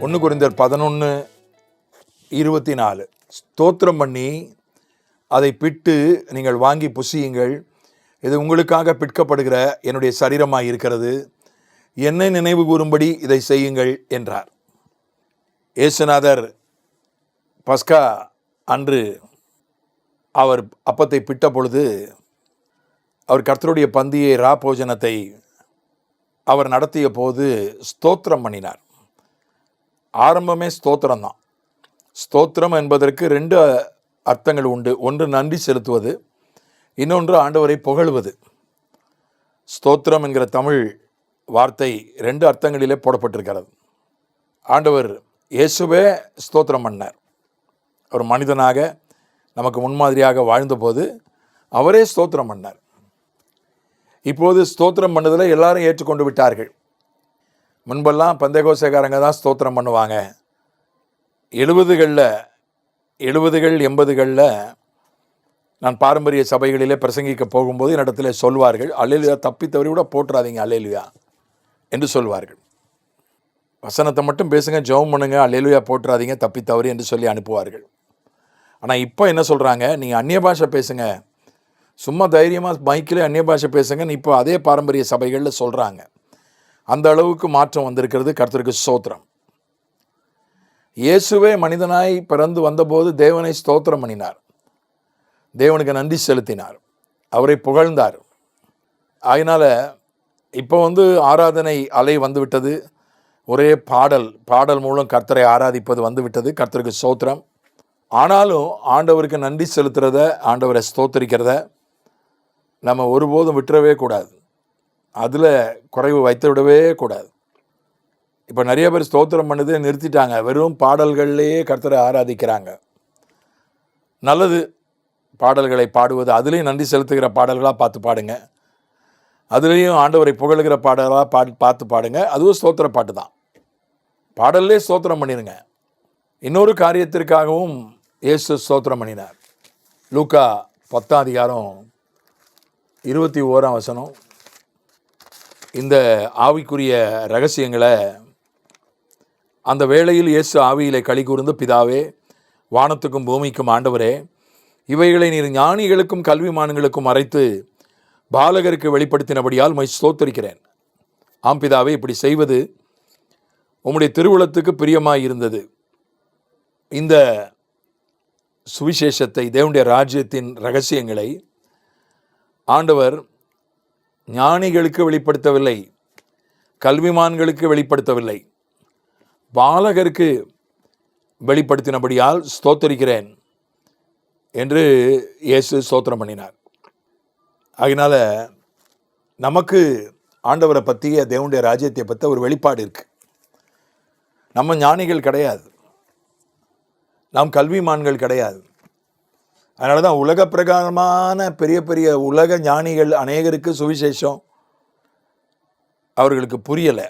1 கொரிந்தியர் 11:24 ஸ்தோத்திரம் பண்ணி அதை பிட்டு நீங்கள் வாங்கி புசியுங்கள், இது உங்களுக்காக பிற்கப்படுகிற என்னுடைய சரீரமாக இருக்கிறது, என்னை நினைவு கூறும்படி இதை செய்யுங்கள் என்றார். இயேசுநாதர் பஸ்கா அன்று அவர் அப்பத்தை பிட்ட பொழுது அவர் கர்த்தருடைய பந்தியை போஜனத்தை அவர் நடத்திய போது ஸ்தோத்திரம் பண்ணினார். ஆரம்பமே ஸ்தோத்திரம் தான். ஸ்தோத்திரம் என்பதற்கு 2 அர்த்தங்கள் உண்டு. ஒன்று நன்றி செலுத்துவது, இன்னொன்று ஆண்டவரை புகழ்வது. ஸ்தோத்திரம் என்கிற தமிழ் வார்த்தை 2 அர்த்தங்களிலே போடப்பட்டிருக்கிறது. ஆண்டவர் இயேசுவே ஸ்தோத்திரம் பண்ணார். ஒரு மனிதனாக நமக்கு முன்மாதிரியாக வாழ்ந்தபோது அவரே ஸ்தோத்திரம் பண்ணார். இப்போது ஸ்தோத்திரம் பண்ணதில் எல்லாரும் ஏற்றுக்கொண்டு விட்டார்கள். முன்பெல்லாம் பந்தேகோசேக்காரங்க தான் ஸ்தோத்திரம் பண்ணுவாங்க. 70கள் 80களில் நான் பாரம்பரிய சபைகளிலே பிரசங்கிக்க போகும்போது என்னிடத்தில் சொல்வார்கள், அல்லேலுயா தப்பி தவறி கூட போட்டுறாதீங்க அல்லேலுயா என்று சொல்வார்கள். வசனத்தை மட்டும் பேசுங்க, ஜெபம் பண்ணுங்க, அல்லேலுயா போட்டுறாதீங்க தப்பி தவறி என்று சொல்லி அனுப்புவார்கள். ஆனால் இப்போ என்ன சொல்கிறாங்க, நீங்கள் அந்நிய பாஷை பேசுங்க, சும்மா தைரியமாக மைக்கிலே அந்நிய பாஷை பேசுங்கன்னு இப்போ அதே பாரம்பரிய சபைகளில் சொல்கிறாங்க. அந்த அளவுக்கு மாற்றம் வந்திருக்கிறது. கர்த்தருக்கு ஸ்தோத்திரம். இயேசுவே மனிதனாய் பிறந்து வந்தபோது தேவனை ஸ்தோத்திரம் பண்ணினார், தேவனுக்கு நன்றி செலுத்தினார், அவரை புகழ்ந்தார். அதனால் இப்போ ஆராதனை அலை வந்துவிட்டது. ஒரே பாடல் மூலம் கர்த்தரை ஆராதிப்பது வந்துவிட்டது. கர்த்தருக்கு ஸ்தோத்திரம். ஆனாலும் ஆண்டவருக்கு நன்றி செலுத்துறத, ஆண்டவரை ஸ்தோத்திரிக்கிறத நம்ம ஒருபோதும் விட்டுறவே கூடாது. அதில் குறைவு வைத்து விடவே கூடாது. இப்போ நிறைய பேர் ஸ்தோத்திரம் பண்ணது நிறுத்திட்டாங்க, வெறும் பாடல்கள்லேயே கர்த்தரை ஆராதிக்கிறாங்க. நல்லது, பாடல்களை பாடுவது, அதுலேயும் நன்றி செலுத்துகிற பாடல்களாக பார்த்து பாடுங்க, அதுலேயும் ஆண்டவரை புகழுகிற பாடல்களாக பார்த்து பாடுங்க. அதுவும் ஸ்தோத்திர பாட்டு தான். பாடல்லே ஸ்தோத்திரம் பண்ணிடுங்க. இன்னொரு காரியத்திற்காகவும் இயேசு ஸ்தோத்திரம் பண்ணினார். லூக்கா 10:21 இந்த ஆவிக்குரிய ரகசியங்களை அந்த வேளையில் இயேசு ஆவியிலே களி கூர்ந்து, பிதாவே, வானத்துக்கும் பூமிக்கும் ஆண்டவரே, இவைகளை நீர் ஞானிகளுக்கும் கல்விமான்களுக்கும் மறைத்து பாலகருக்கு வெளிப்படுத்தினபடியால் உம்மை ஸ்தோத்திரிக்கிறேன். ஆம் பிதாவே, இப்படி செய்வது உம்முடைய திருவுளத்துக்கு பிரியமாய் இருந்தது. இந்த சுவிசேஷத்தை, தேவனுடைய ராஜ்யத்தின் ரகசியங்களை ஆண்டவர் ஞானிகளுக்கு வெளிப்படுத்தவில்லை, கல்விமான்களுக்கு வெளிப்படுத்தவில்லை, பாலகருக்கு வெளிப்படுத்தினபடியால் ஸ்தோத்தரிக்கிறேன் என்று இயேசு ஸ்தோத்திரம் பண்ணினார். அதனால் நமக்கு ஆண்டவரை பற்றிய, தேவனுடைய ராஜ்யத்தை பற்றி ஒரு வெளிப்பாடு இருக்குது. நம்ம ஞானிகள் கிடையாது, நாம் கல்விமான்கள் கிடையாது. அதனால தான் உலக பிரகாரமான பெரிய பெரிய உலக ஞானிகள் அநேகருக்கு சுவிசேஷம் அவர்களுக்கு புரியலை,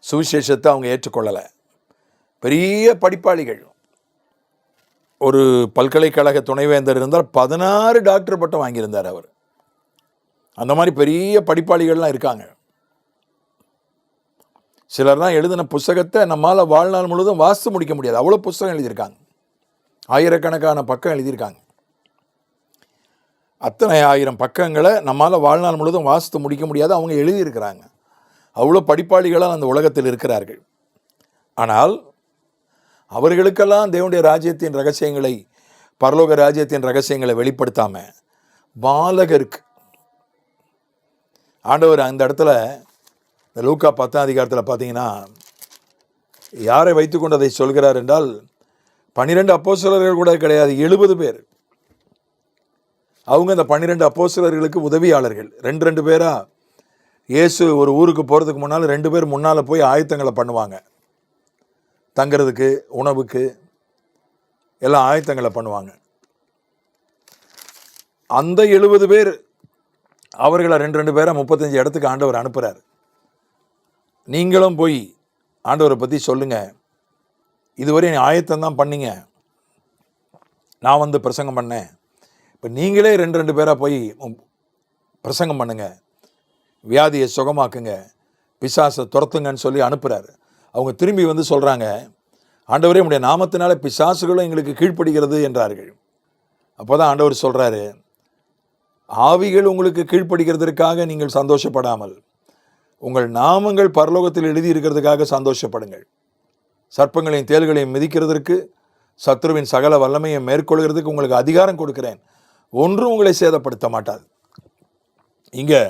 சுவிசேஷத்தை அவங்க ஏற்றுக்கொள்ளலை. பெரிய படிப்பாளிகள், ஒரு பல்கலைக்கழக துணைவேந்தர் இருந்தால் 16 டாக்டர் பட்டம் வாங்கியிருந்தார் அவர். அந்த மாதிரி பெரிய படிப்பாளிகள்லாம் இருக்காங்க. சிலர்லாம் எழுதின புஸ்தகத்தை நம்மால் வாழ்நாள் முழுவதும் வாசித்து முடிக்க முடியாது, அவ்வளோ புஸ்தகம் எழுதியிருக்காங்க. ஆயிரக்கணக்கான பக்கம் எழுதியிருக்காங்க. அத்தனை 1000 பக்கங்களை நம்மால் வாழ்நாள் முழுவதும் வாசித்து முடிக்க முடியாது, அவங்க எழுதியிருக்கிறாங்க. அவ்வளோ படிப்பாளிகளால் அந்த உலகத்தில் இருக்கிறார்கள். ஆனால் அவர்களுக்கெல்லாம் தேவனுடைய ராஜ்யத்தின் ரகசியங்களை, பரலோக ராஜ்யத்தின் ரகசியங்களை வெளிப்படுத்தாமல் பாலகருக்கு ஆண்டவர் அந்த இடத்துல, இந்த லூக்கா 10 பார்த்தீங்கன்னா யாரை வைத்துக்கொண்டு அதை சொல்கிறார் என்றால், 12 அப்போஸ்தலர்கள் கூட கிடையாது, 70 பேர். அவங்க அந்த 12 அப்போஸ்தலர்களுக்கு உதவியாளர்கள். 2 பேரா இயேசு ஒரு ஊருக்கு போகிறதுக்கு முன்னால் 2 பேர் முன்னால் போய் ஆயத்தங்களை பண்ணுவாங்க. தங்கிறதுக்கு, உணவுக்கு எல்லாம் ஆயத்தங்களை பண்ணுவாங்க. அந்த 70 பேர் அவர்களை 2 பேரை 35 இடத்துக்கு ஆண்டவர் அனுப்புகிறார். நீங்களும் போய் ஆண்டவரை பற்றி சொல்லுங்கள், இதுவரை நீ ஆயத்தம்தான் பண்ணீங்க, நான் பிரசங்கம் பண்ணேன், இப்போ நீங்களே 2 பேராக போய் பிரசங்கம் பண்ணுங்க, வியாதியை சுகமாக்குங்க, பிசாசை துரத்துங்கன்னு சொல்லி அனுப்புகிறாரு. அவங்க திரும்பி வந்து சொல்கிறாங்க, ஆண்டவரே உம்முடைய நாமத்தினால பிசாசுகளும் எங்களுக்கு கீழ்ப்படுகிறது என்றார்கள். அப்போ தான் ஆண்டவர் சொல்கிறாரு, ஆவிகள் உங்களுக்கு கீழ்ப்படுகிறதற்காக நீங்கள் சந்தோஷப்படாமல் உங்கள் நாமங்கள் பரலோகத்தில் எழுதியிருக்கிறதுக்காக சந்தோஷப்படுங்கள். சர்ப்பங்களையும் தேள்களையும் மிதிக்கிறதற்கு, சத்ருவின் சகல வல்லமையை மேற்கொள்கிறதுக்கு உங்களுக்கு அதிகாரம் கொடுக்கிறேன், ஒன்றும் உங்களை சேதப்படுத்த மாட்டாது. இங்கே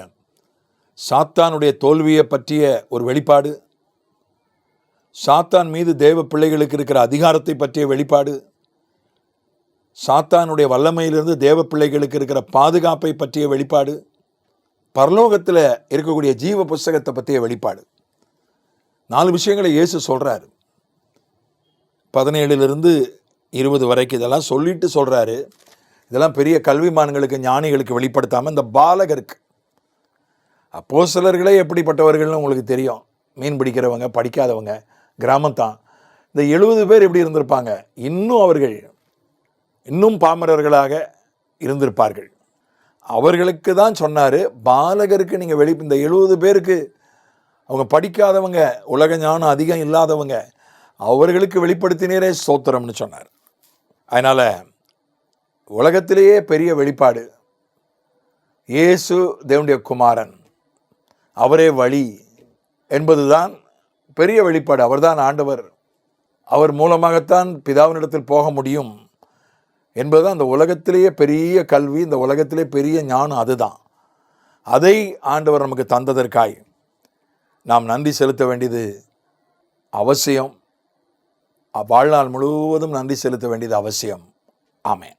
சாத்தானுடைய தோல்வியை பற்றிய ஒரு வெளிப்பாடு, சாத்தான் மீது தேவ பிள்ளைகளுக்கு இருக்கிற அதிகாரத்தை பற்றிய வெளிப்பாடு, சாத்தானுடைய வல்லமையிலிருந்து தேவ பிள்ளைகளுக்கு இருக்கிற பாதுகாப்பை பற்றிய வெளிப்பாடு, பரலோகத்தில் இருக்கக்கூடிய ஜீவ புஸ்தகத்தை பற்றிய வெளிப்பாடு. 4 விஷயங்களை இயேசு சொல்கிறாரு. 17 20 வரைக்கும் இதெல்லாம் சொல்லிட்டு சொல்கிறாரு. இதெல்லாம் பெரிய கல்விமான்களுக்கு, ஞானிகளுக்கு வெளிப்படுத்தாமல் இந்த பாலகருக்கு, அப்போஸ்தலர்களே எப்படிப்பட்டவர்கள்னு உங்களுக்கு தெரியும். மீன் பிடிக்கிறவங்க, படிக்காதவங்க, கிராமத்தான். இந்த 70 பேர் எப்படி இருந்திருப்பாங்க? அவர்கள் இன்னும் பாமரர்களாக இருந்திருப்பார்கள். அவர்களுக்கு தான் சொன்னார், பாலகருக்கு நீங்கள் இந்த 70 பேருக்கு, அவங்க படிக்காதவங்க, உலக ஞானம் அதிகம் இல்லாதவங்க, அவர்களுக்கு வெளிப்படுத்தினரே ஸ்தோத்திரம்னு சொன்னார். அதனால் உலகத்திலேயே பெரிய வெளிப்பாடு, இயேசு தேவனுடைய குமாரன், அவரே வழி என்பதுதான் பெரிய வெளிப்பாடு. அவர்தான் ஆண்டவர், அவர் மூலமாகத்தான் பிதாவினிடத்தில் போக முடியும் என்பது அந்த உலகத்திலேயே பெரிய கல்வி, இந்த உலகத்திலே பெரிய ஞானம் அதுதான். அதை ஆண்டவர் நமக்கு தந்ததற்காய் நாம் நன்றி செலுத்த வேண்டியது அவசியம். வாழ்நாள் முழுவதும் நன்றி செலுத்த வேண்டியது அவசியம். ஆமென்.